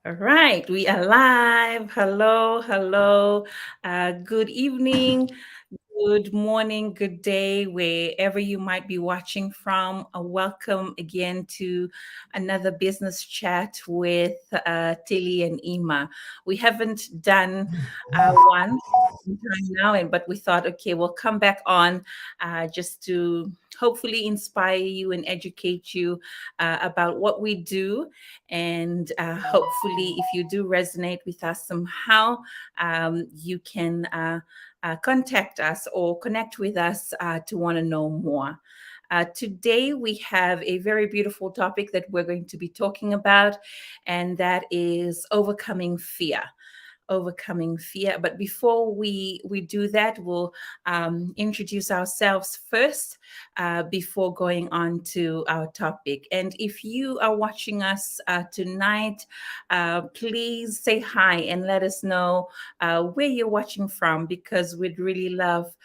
All right, we are live. Hello, hello. Good evening, good morning, good day, wherever you might be watching from. Welcome again to another business chat with Tili and Ima. We haven't done one in time now, but we thought, okay, we'll come back on just to hopefully inspire you and educate you about what we do, and hopefully, if you do resonate with us somehow, you can contact us or connect with us to want to know more. Today, we have a very beautiful topic that we're going to be talking about, and that is overcoming fear. But before we do that, we'll introduce ourselves first before going on to our topic. And if you are watching us tonight, please say hi and let us know where you're watching from, because we'd really love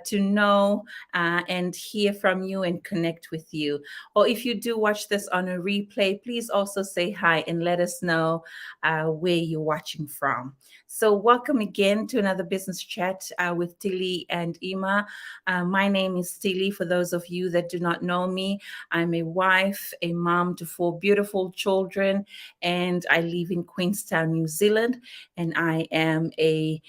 to know and hear from you and connect with you. Or if you do watch this on a replay, please also say hi and let us know where you're watching from. So, welcome again to another business chat with Tili and Ima. My name is Tili. For those of you that do not know me, I'm a wife, a mom to four beautiful children, and I live in Queenstown, New Zealand, and I am a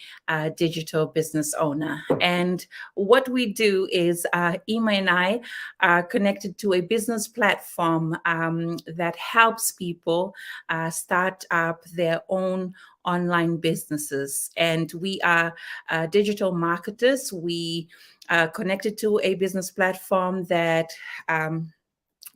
digital business owner. And what we do is Ima and I are connected to a business platform that helps people start up their own online businesses. And we are digital marketers. We are connected to a business platform that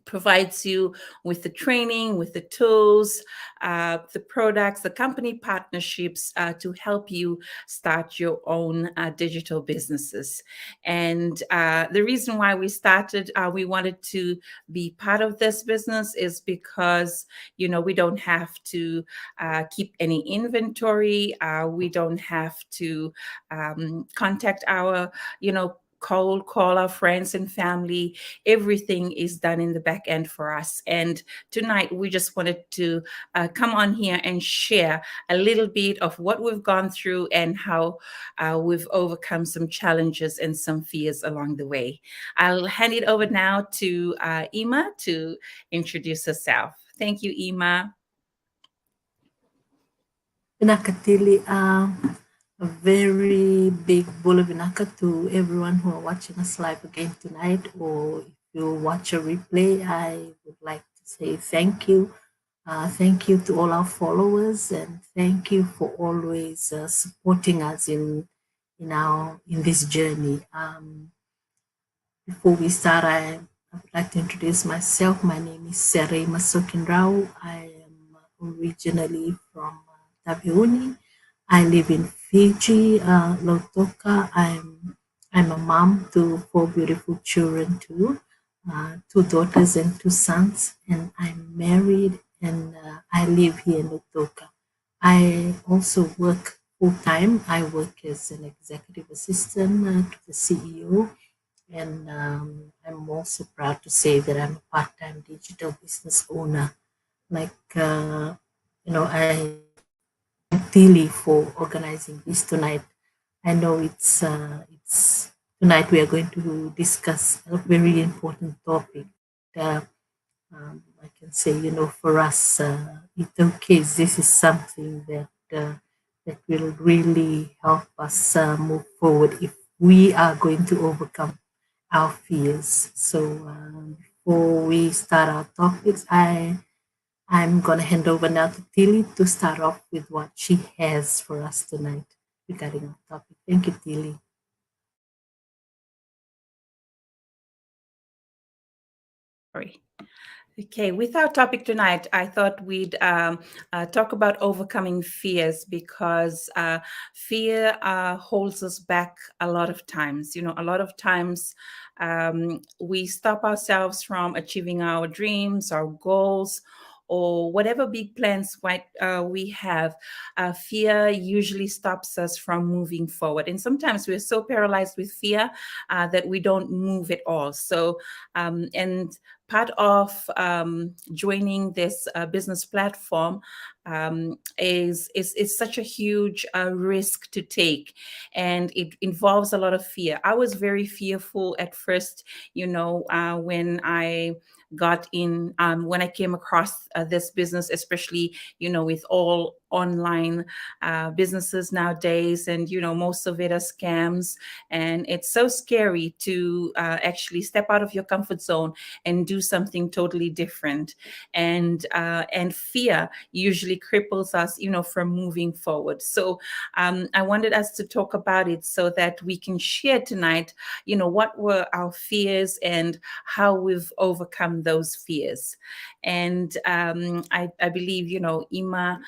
provides you with the training, with the tools, the products, the company partnerships to help you start your own digital businesses. And the reason why we started, we wanted to be part of this business is because, we don't have to keep any inventory. We don't have to contact our, cold call our friends and family. Everything is done in the back end for us. And tonight, we just wanted to come on here and share a little bit of what we've gone through and how we've overcome some challenges and some fears along the way. I'll hand it over now to Ima to introduce herself. Thank you, Ima. Vinakatili, a very big bula vinaka to everyone who are watching us live again tonight, or if you watch a replay, I would like to say thank you. Thank you to all our followers, and thank you for always supporting us in this journey. Before we start, I would like to introduce myself. My name is Serei Masokinrao. I am originally from Taveuni. I live in Fiji, Lautoka. I'm a mom to four beautiful children too, two daughters and two sons, and I'm married, and I live here in Lautoka. I also work full time. I work as an executive assistant to the CEO, and I'm also proud to say that I'm a part-time digital business owner. Like, I thank Tilly for organizing this tonight. I know it's tonight we are going to discuss a very important topic. Uh, I can say, for us, Ethel case, this is something that will really help us move forward if we are going to overcome our fears. So before we start our topics, I'm gonna hand over now to Tilly to start off with what she has for us tonight regarding our topic. Thank you, Tilly. Sorry. Okay, with our topic tonight, I thought we'd talk about overcoming fears, because fear holds us back a lot of times. A lot of times we stop ourselves from achieving our dreams, our goals, or whatever big plans we have, fear usually stops us from moving forward. And sometimes we're so paralyzed with fear that we don't move at all. So, and part of joining this business platform is such a huge risk to take, and it involves a lot of fear. I was very fearful at first, when I got in, when I came across this business, especially, with all online businesses nowadays, and most of it are scams, and it's so scary to actually step out of your comfort zone and do something totally different. And fear usually cripples us, from moving forward. So I wanted us to talk about it so that we can share tonight, what were our fears and how we've overcome those fears. And I believe, Ima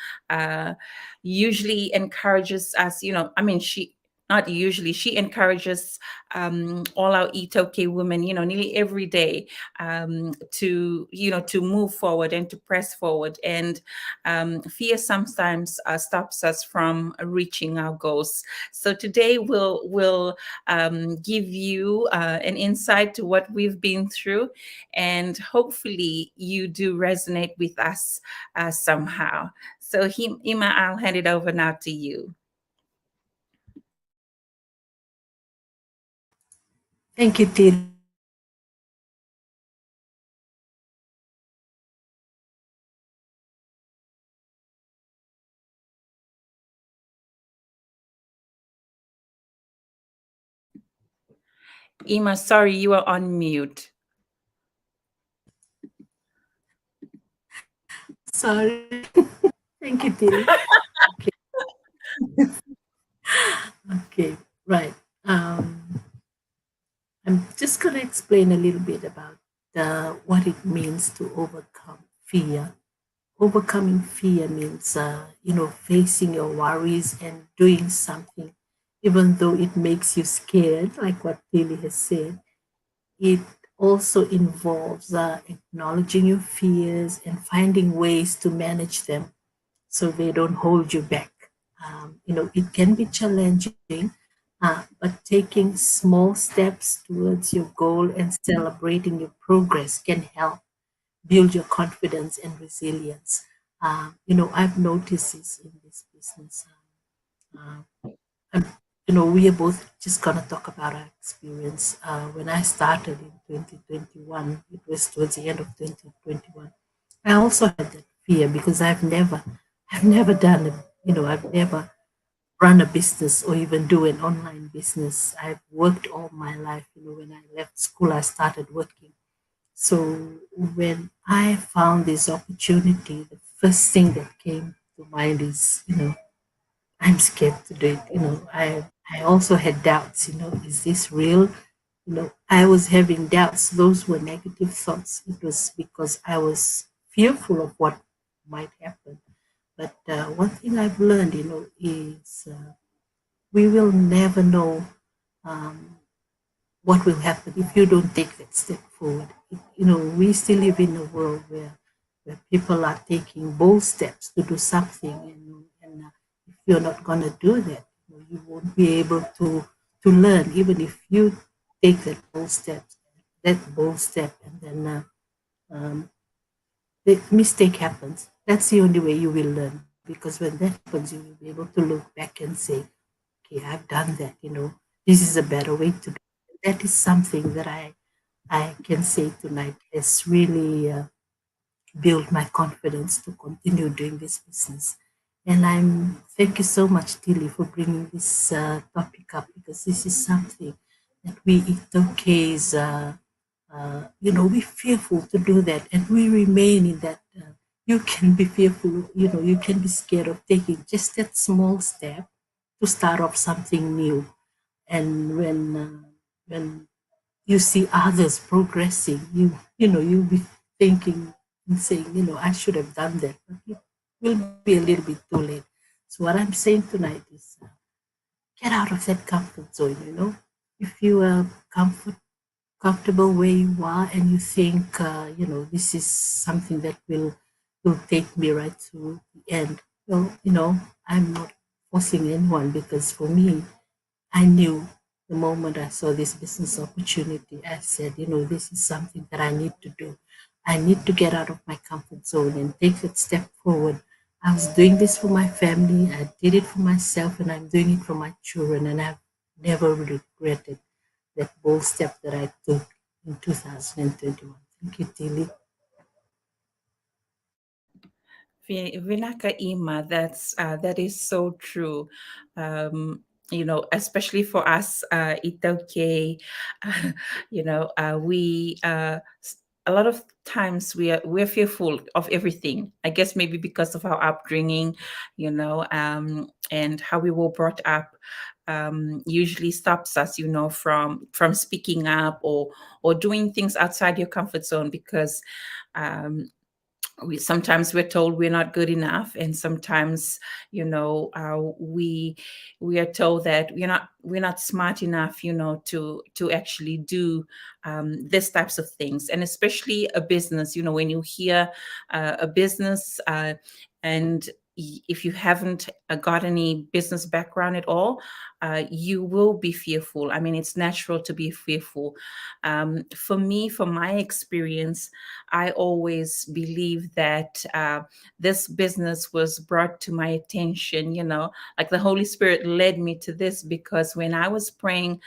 usually encourages us, I mean, she not usually, she encourages all our Eat Okay women, nearly every day, to move forward and to press forward. And fear sometimes stops us from reaching our goals. So today we'll give you an insight to what we've been through, and hopefully you do resonate with us somehow. So Ima, I'll hand it over now to you. Thank you, Tili. Ima, sorry, you are on mute. Sorry. Thank you, Tili. Okay. Okay. Right. I'm just going to explain a little bit about what it means to overcome fear. Overcoming fear means, facing your worries and doing something, even though it makes you scared, like what Tilly has said. It also involves acknowledging your fears and finding ways to manage them so they don't hold you back. It can be challenging, but taking small steps towards your goal and celebrating your progress can help build your confidence and resilience. I've noticed this in this business. And, we are both just going to talk about our experience. When I started in 2021, it was towards the end of 2021. I also had that fear because I've never done it. I've never run a business or even do an online business. I've worked all my life. When I left school, I started working. So when I found this opportunity, the first thing that came to mind is, I'm scared to do it. I also had doubts, is this real? I was having doubts. Those were negative thoughts. It was because I was fearful of what might happen. But one thing I've learned, is we will never know um, what will happen if you don't take that step forward. We still live in a world where people are taking bold steps to do something, and if you're not going to do that, you won't be able to learn, even if you take that bold step, and then the mistake happens. That's the only way you will learn, because when that happens, you will be able to look back and say, okay, I've done that, this is a better way to do it. That is something that I can say tonight has really built my confidence to continue doing this business. And I'm thank you so much, Tilly, for bringing this topic up, because this is something that we Itokays, we're fearful to do that, and we remain in that. You can be fearful, you can be scared of taking just that small step to start off something new. And when you see others progressing, you'll be thinking and saying, I should have done that, but it will be a little bit too late. So what I'm saying tonight is, get out of that comfort zone. If you are comfortable where you are, and you think, this is something that will will take me right to the end. So, I'm not forcing anyone because for me, I knew the moment I saw this business opportunity, I said, this is something that I need to do. I need to get out of my comfort zone and take that step forward. I was doing this for my family, I did it for myself, and I'm doing it for my children, and I've never regretted that bold step that I took in 2021. Thank you, Tilly. Vinaka Ima, that is so true. Especially for us, Itoke, we a lot of times we're fearful of everything. I guess maybe because of our upbringing, and how we were brought up. Usually stops us, from speaking up or doing things outside your comfort zone because um, sometimes we're told we're not good enough, and sometimes we are told that we're not smart enough, to actually do these types of things. And especially a business, when you hear a business, and if you haven't got any business background at all, you will be fearful. I mean, it's natural to be fearful. For me, from my experience, I always believe that this business was brought to my attention, like the Holy Spirit led me to this because when I was praying,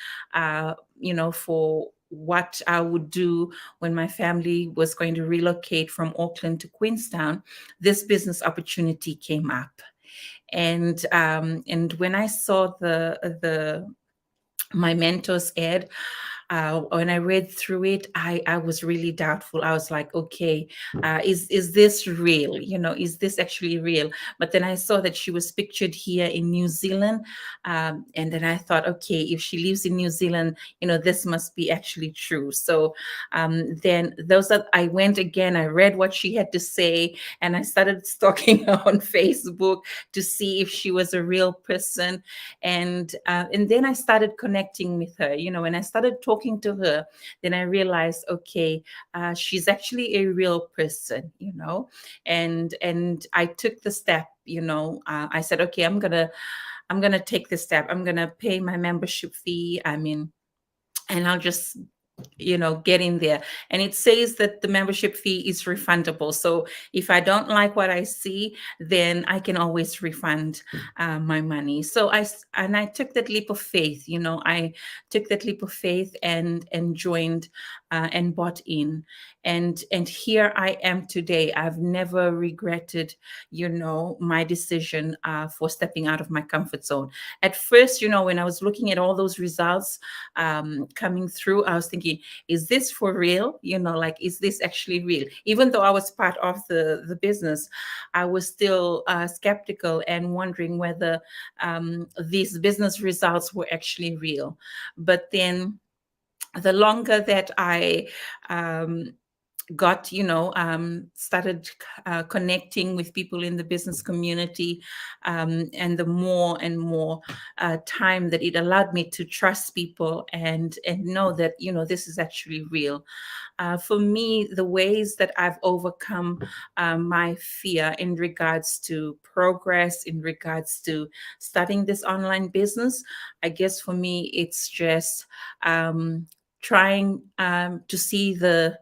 for what I would do when my family was going to relocate from Auckland to Queenstown, this business opportunity came up. And when I saw the my mentor's ad, when I read through it, I was really doubtful. I was like, okay, is this real? Is this actually real? But then I saw that she was pictured here in New Zealand, and then I thought, okay, if she lives in New Zealand, this must be actually true. So then those that I went again, I read what she had to say, and I started stalking her on Facebook to see if she was a real person, and then I started connecting with her. When I started talking to her, then I realized, okay, she's actually a real person. And I took the step. I said, okay, I'm gonna take the step. I'm gonna pay my membership fee. I mean, and I'll just get in there. And it says that the membership fee is refundable, so if I don't like what I see, then I can always refund my money. So I took that leap of faith. I took that leap of faith and joined, and bought in, and here I am today. I've never regretted my decision, for stepping out of my comfort zone. At first, when I was looking at all those results coming through, I was thinking, is this for real? Like, is this actually real? Even though I was part of the business, I was still skeptical and wondering whether these business results were actually real. But then the longer that I started connecting with people in the business community, and the more and more time that it allowed me to trust people and know that this is actually real. For me, the ways that I've overcome my fear in regards to progress, in regards to starting this online business, I guess for me it's just trying to see the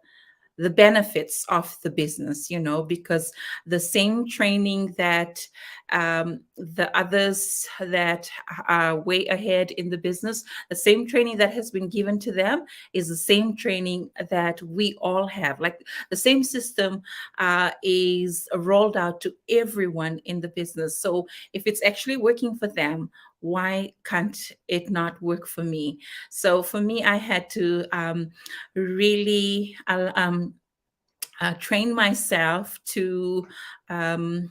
benefits of the business, because the same training that the others that are way ahead in the business, the same training that has been given to them is the same training that we all have. Like, the same system is rolled out to everyone in the business. So if it's actually working for them, why can't it not work for me? So for me, I had to really train myself um,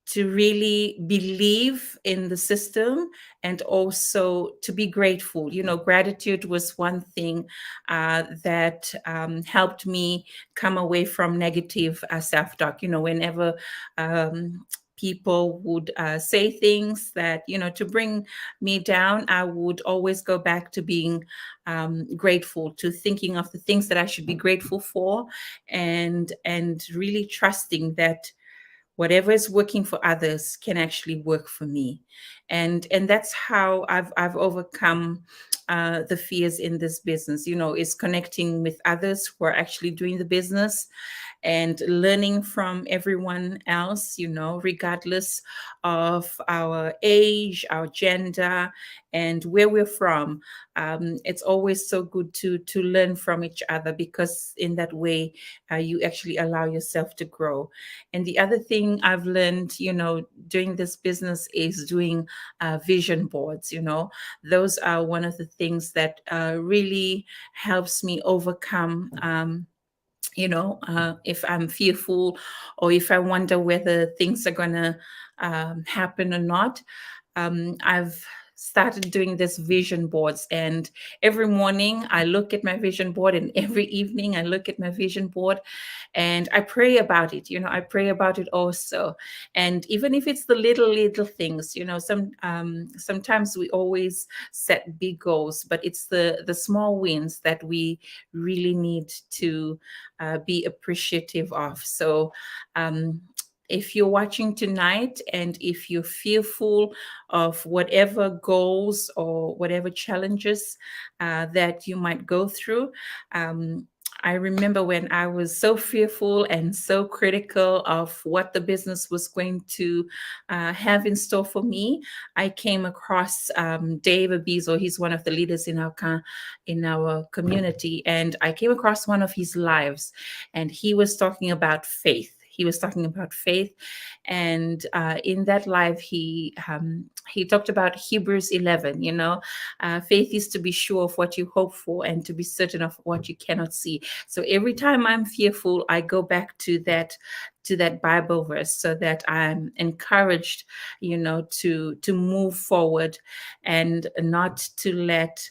to really believe in the system, and also to be grateful. Gratitude was one thing that helped me come away from negative self-talk. Whenever people would say things that, to bring me down, I would always go back to being grateful, to thinking of the things that I should be grateful for, and really trusting that whatever is working for others can actually work for me. And that's how I've overcome the fears in this business, is connecting with others who are actually doing the business and learning from everyone else, regardless of our age, our gender, and where we're from. It's always so good to learn from each other, because in that way, you actually allow yourself to grow. And the other thing I've learned, doing this business is doing vision boards. Those are one of the things that really helps me overcome. If I'm fearful, or if I wonder whether things are going to happen or not, I've started doing this vision boards, and every morning I look at my vision board, and every evening I look at my vision board, and I pray about it. I pray about it also. And even if it's the little things, sometimes we always set big goals, but it's the small wins that we really need to be appreciative of. So if you're watching tonight, and if you're fearful of whatever goals or whatever challenges that you might go through, I remember when I was so fearful and so critical of what the business was going to have in store for me, I came across Dave Abizo. He's one of the leaders in our community, and I came across one of his lives, and he was talking about faith. And in that live, he talked about Hebrews 11. Faith is to be sure of what you hope for, and to be certain of what you cannot see. So every time I'm fearful, I go back to that Bible verse, so that I'm encouraged, to move forward, and not to let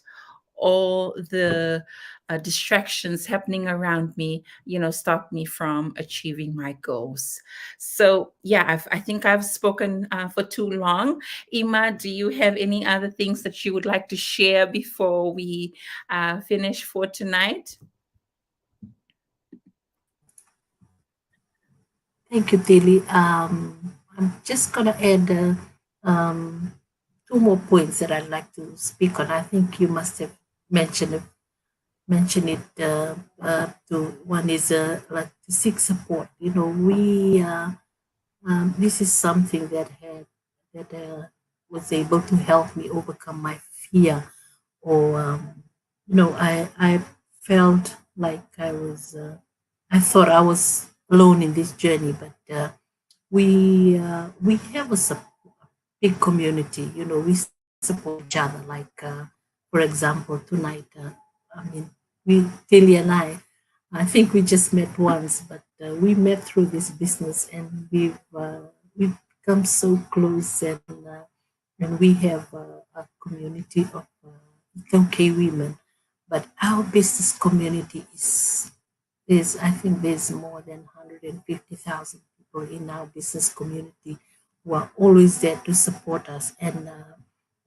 all the distractions happening around me, stop me from achieving my goals. So, yeah, I think I've spoken for too long. Ima, do you have any other things that you would like to share before we finish for tonight? Thank you, Tili. I'm just going to add two more points that I'd like to speak on. I think you must have mentioned it. To one is like to seek support. We this is something that was able to help me overcome my fear, or I felt like I thought I was alone in this journey, but we have big community. We support each other. Like for example, tonight, I mean, Tilly and I think we just met once, but we met through this business, and we've become so close, and we have a community of okay women. But our business community is I think there's more than 150,000 people in our business community who are always there to support us, and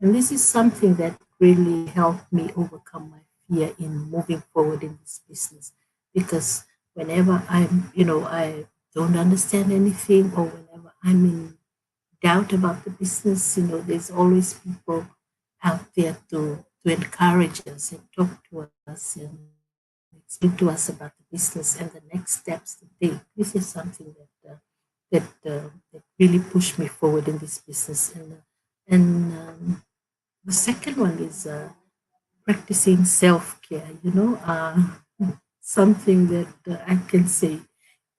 this is something that really helped me overcome my fear in moving forward in this business, because whenever I don't understand anything, or whenever I'm in doubt about the business, there's always people out there to encourage us and talk to us and explain to us about the business and the next steps to take. This is something that really pushed me forward in this business. And the second one is practicing self care. Something that I can say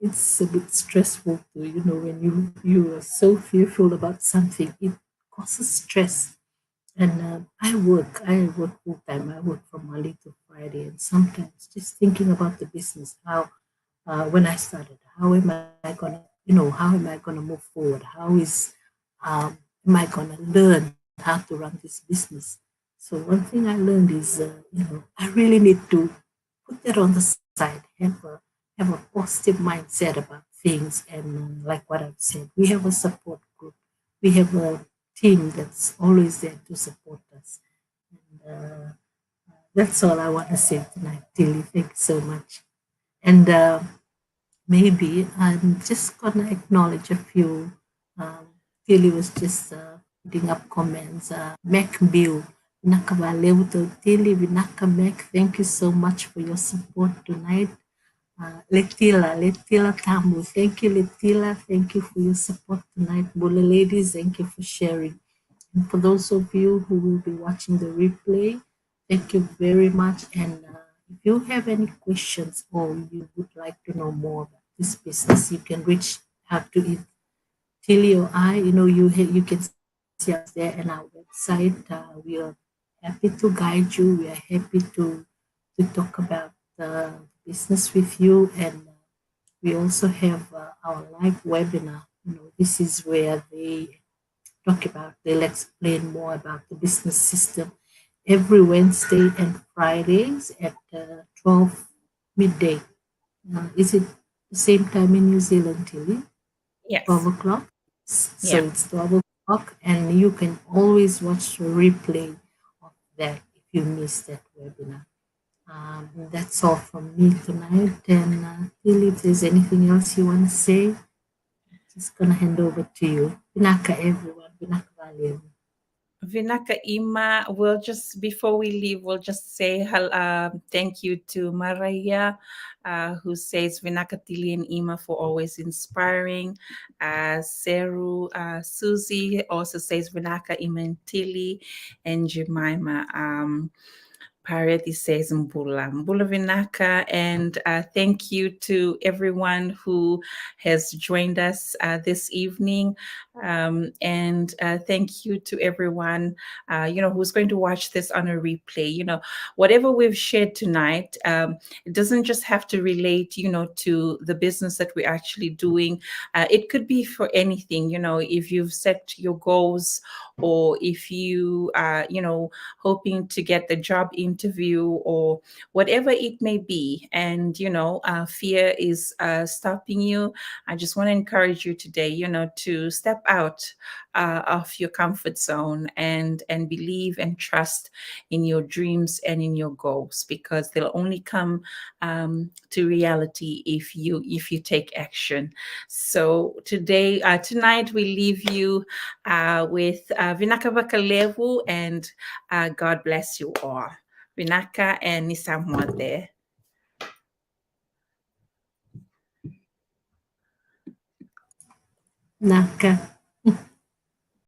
it's a bit stressful too. When you are so fearful about something, it causes stress. And I work full time. I work from Monday to Friday, and sometimes just thinking about the business, how when I started, how am I gonna move forward? Am I gonna learn how to run this business? So one thing I learned is, I really need to put that on the side, have a positive mindset about things, and like what I've said, we have a support group we have a team that's always there to support us. And that's all I want to say tonight, Tilly. Thank you so much. And maybe I'm just gonna acknowledge a few. Um, Tilly was just putting up comments. Mac Bill, Vinaka Valeuto, Tilly, Vinaka Mac, thank you so much for your support tonight. Letila Tamu, thank you, Letila. Thank you for your support tonight. Bula ladies, thank you for sharing. And for those of you who will be watching the replay, thank you very much. And if you have any questions or you would like to know more about this business, you can reach out to it. Tilly or I, you can see us there in our website. We are happy to guide you. We are happy to talk about the business with you, and we also have our live webinar. This is where they'll explain more about the business system every Wednesday and Fridays at 12 midday. Is it the same time in New Zealand, Tilly? 12 Yes. o'clock? So Yeah. it's 12 o'clock, and you can always watch the replay of that if you missed that webinar. That's all from me tonight. And Tilly, if there's anything else you want to say, just gonna hand over to you. Vinaka, everyone. Vinaka Valium. Vinaka Ima, we'll just, before we leave, we'll just say thank you to Maraya, who says Vinaka Tili and Ima for always inspiring. Seru, Susie also says Vinaka Ima and Tili, and Jemima. Parity says Mbula. Mbula Vinaka. And thank you to everyone who has joined us this evening. And thank you to everyone, who's going to watch this on a replay. Whatever we've shared tonight, it doesn't just have to relate, to the business that we're actually doing. It could be for anything, if you've set your goals, or if you are, hoping to get the job interview, or whatever it may be, and fear is stopping you. I just want to encourage you today, to step out of your comfort zone, and believe and trust in your dreams and in your goals, because they'll only come to reality if you take action. So tonight we leave you with Vinaka Vakalevu, and God bless you all. Vinaka and Nisamwate. Naka.